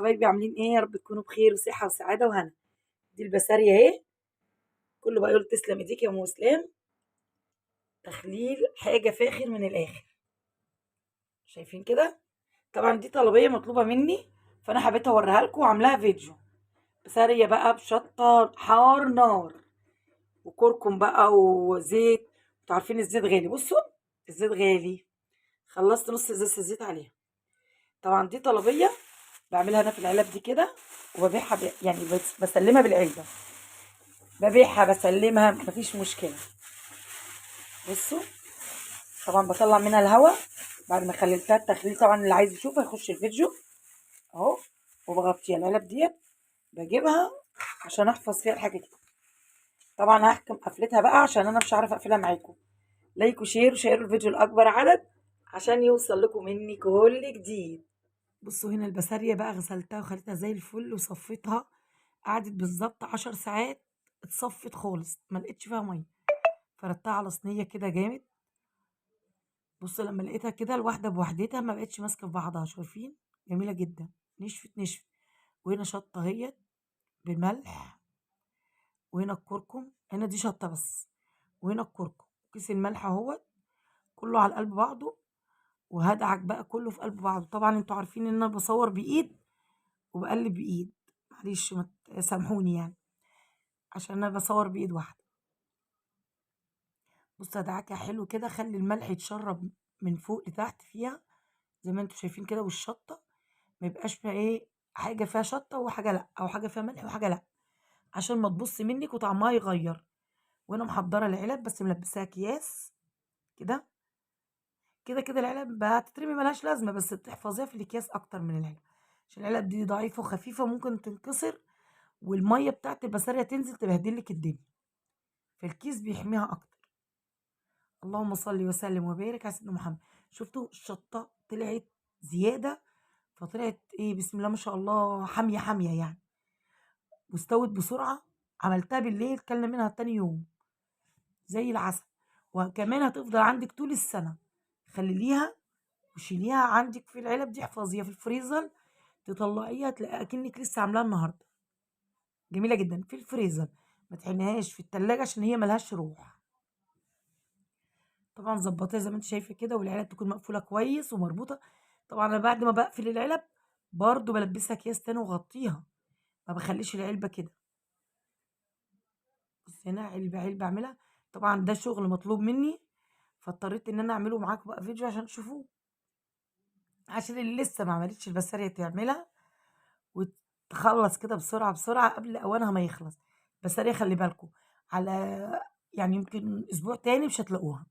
حبايبي عاملين ايه؟ يا رب تكونوا بخير وصحة وسعادة وهنا. دي البسارية اهي. كله بقى يقول تسلم ايديك يا ام اسلام. تخليل حاجة فاخر من الاخر. شايفين كده؟ طبعا دي طلبية مطلوبة مني، فانا حبيت اوريها لكم وعاملاها فيديو. بسارية بقى بشطة حار نار وكركم بقى وزيت. انتوا عارفين الزيت غالي، بصوا الزيت غالي. خلصت نص ازازة الزيت عليها. طبعا دي طلبية بعملها انا في العلب دي كده، وببيعها يعني بسلمها بالعلبة. ببيعها بسلمها مفيش مشكلة. بصوا، طبعا بطلع منها الهواء بعد ما خللتها التخليل. طبعا اللي عايز يشوفها يخش الفيديو اهو. وبغطيها العلب ديت، بجيبها عشان احفظ فيها الحاجة دي. طبعا هحكم قفلتها بقى عشان انا مش عارفه اقفلها معاكم. لايك وشير وشيروا الفيديو لاكبر عدد عشان يوصل لكم مني كل جديد. بصوا هنا البسارية بقى غسلتها وخليتها زي الفل وصفيتها. قعدت بالظبط 10 ساعات. اتصفت خالص، ما لقيتش فيها ميه. فردتها على صينيه كده جامد. بصوا لما لقيتها كده الواحده بوحدتها ما بقتش ماسكه في بعضها، شايفين؟ جميله جدا. نشفت نشفت. وهنا شطه اهيت بالملح. وهنا الكركم، هنا دي شطه بس. وهنا الكركم، كيس الملح اهوت. كله على قلب بعضه. وهدعك بقى كله في قلب بعضه. طبعا انتوا عارفين ان انا بصور بايد وبقلب بايد. معلش ما سامحوني يعني، عشان انا بصور بايد واحده. بص ادعكها حلو كده، خلي الملح يتشرب من فوق لتحت فيها زي ما انتوا شايفين كده. والشطه ما يبقاش فيها ايه، حاجه فيها شطه وحاجه لا، او حاجه فيها ملح وحاجه لا، عشان ما تبص منك وطعمها يغير. وانا محضره العلب بس ملبساها اكياس كده. كده كده العلب بقى هتترمي ملهاش لازمه، بس بتحفظيها في الاكياس اكتر من العلب، عشان العلب دي ضعيفه وخفيفه ممكن تنكسر. والميه بتاعت البسارية تنزل تبهدلك الدنيا. فالكيس بيحميها اكتر. اللهم صل وسلم وبارك على سيدنا محمد. شفتوا الشطه طلعت زياده، فطلعت ايه بسم الله ما شاء الله، حاميه حاميه يعني. واستوت بسرعه. عملتها بالليل كلنا منها تاني يوم زي العسل. وكمان هتفضل عندك طول السنه. خليها وشيليها عندك في العلب دي، احفظيها في الفريزر. تطلعيها تلاقي اكنك لسه عاملاها النهارده. جميله جدا في الفريزر. ما تحنيهاش في التلاجة عشان هي ملهاش روح. طبعا ظبطيها زي ما انت شايفه كده، والعلب تكون مقفوله كويس ومربوطه. طبعا انا بعد ما بقفل العلب برضو بلبسها اكياس تاني واغطيها. ما بخليش العلبه كده. بص هنا علبه علبه اعملها. طبعا ده شغل مطلوب مني، فاضطريت ان انا اعمله معاكم بقى فيديو عشان تشوفوه. عشان اللي لسه ما عملتش البسارية تعملها وتخلص كده بسرعه بسرعه قبل اوانها ما يخلص. البسارية خلي بالكم، على يعني يمكن اسبوع تاني مش هتلاقوها.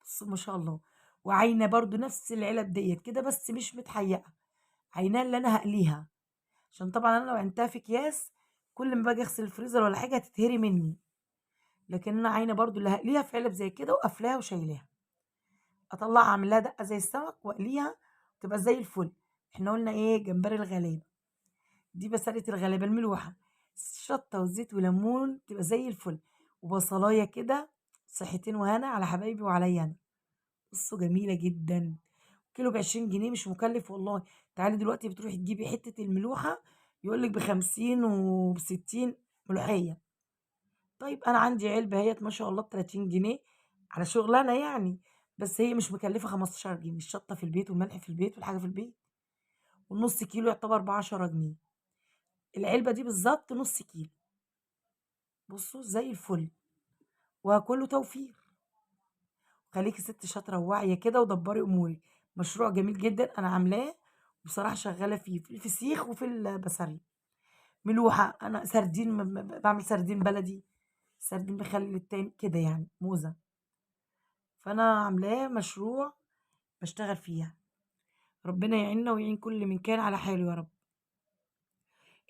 بصوا ما شاء الله. وعاينه برضو نفس العلب ديت كده بس مش متحيقه. عيناه اللي انا هقليها، عشان طبعا انا لو عينتها في اكياس كل ما باجي اغسل الفريزر ولا حاجه هتتهري مني. لكن انا عاينه برضو اللي هقليها في علب زي كده وقافلاها وشايلاها. اطلعها اعمل لها دقه زي السمك واقليها تبقى زي الفل. احنا قلنا ايه؟ جمبري الغلابه. دي بسلة الغلابه الملوحه. شطه وزيت وليمون تبقى زي الفل. وبصلايه كده. صحتين وهنا على حبايبي وعليا انا. بصوا جميله جدا. كيلو ب20 جنيه، مش مكلف والله. تعالي دلوقتي بتروحي تجيبي حتة الملوحة يقولك ب50 وب60 ملوحية. طيب أنا عندي علبة اهيت ما شاء الله ب30 جنيه على شغلانة يعني. بس هي مش مكلفة 15 جنيه، الشطة في البيت والملح في البيت والحاجة في البيت. والنص كيلو يعتبر ب10 جنيه. العلبة دي بالظبط نص كيلو. بصوا زي الفل. وكله توفير. خليكي ست شاطرة وواعية كده ودبري أمورك. مشروع جميل جدا أنا عاملاه. وبصراحة شغالة فيه في الفسيخ وفي البصاري. ملوحة، أنا سردين بعمل سردين بلدي. سردين بخلي التاني كده يعني موزة. فأنا عاملاه مشروع بشتغل فيها. ربنا يعيننا ويعين كل من كان على حاله يا رب.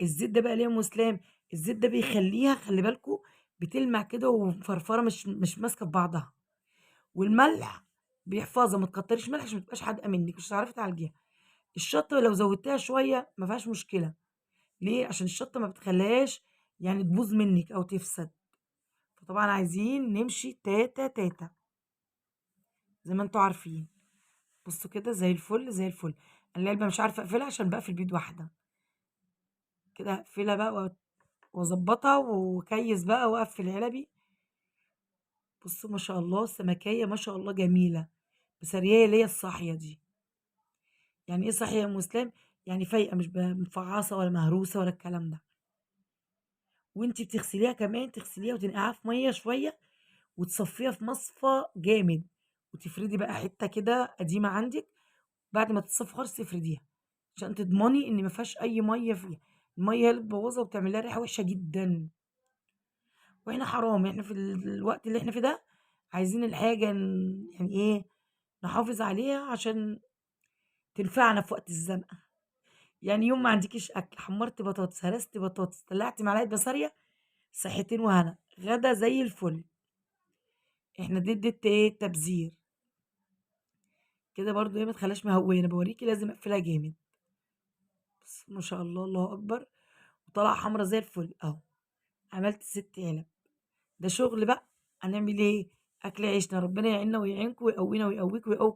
الزيت ده بقى ليه يا أم اسلام؟ الزيت ده بيخليها خلي بالكوا بتلمع كده ومفرفرة مش ماسكة في بعضها. والملح بيحفظها، ما تكتريش ملح عشان ما تبقاش حادقة منك مش هتعرفي تعالجيها. الشطة لو زودتيها شوية ما فيهاش مشكلة. ليه؟ عشان الشطة ما بتخليهاش يعني تبوظ منك أو تفسد. فطبعا عايزين نمشي تاتا تاتا زي ما انتوا عارفين. بصوا كده زي الفل زي الفل. أنا العلبة مش عارفة أقفلها عشان باقفل بإيد واحدة، كده هاقفلها بقى وأضبّطها وأكيّس بقى وأقفّل علبي. بُصّوا ما شاء الله السمكية ما شاء الله جميلة، بسارية اللي هي الصاحية دي. يعني إيه صاحية يا أم إسلام؟ يعني فايقة مش مفعّصة ولا مهروسة ولا الكلام ده. وأنتِ بتغسليها كمان تغسليها وتنقعيها في مَيّة شوية وتصفّيها في مصفى جامد، وتفردي بقى حتّة كده قديمة عندِك، بعد ما تتصفّى خالص تفرديها، عشان تضمني إن ما فيهاش أي مَيّة فيها، المَيّة هي اللي بتبوّظها وبتعمل لها ريحة وحشة جدًا. وإحنا حرام، إحنا في الوقت اللي إحنا فيه ده عايزين الحاجة يعني إيه، نحافظ عليها عشان تنفعنا في وقت الزنقة. يعني يوم ما عندكيش أكل، حمّرتِ بطاطس، هرستِ بطاطس، طلّعتِ معلقة بصارية، صحتين وهنا، غدا زي الفل. إحنا دي إيه، تبذير. كده برضه إيه، ما تخلّيهاش مهوية، أنا باوريكِ لازم أقفلها جامد. بُصّي ما شاء الله، الله أكبر، وطالعة حمرا زي الفل أهو، عملت 6 علب. ده شغل بقى، هنعمل إيه، أكل عيشنا، ربنا يعيننا ويعينكم ويقوينا ويقويكم ويقوي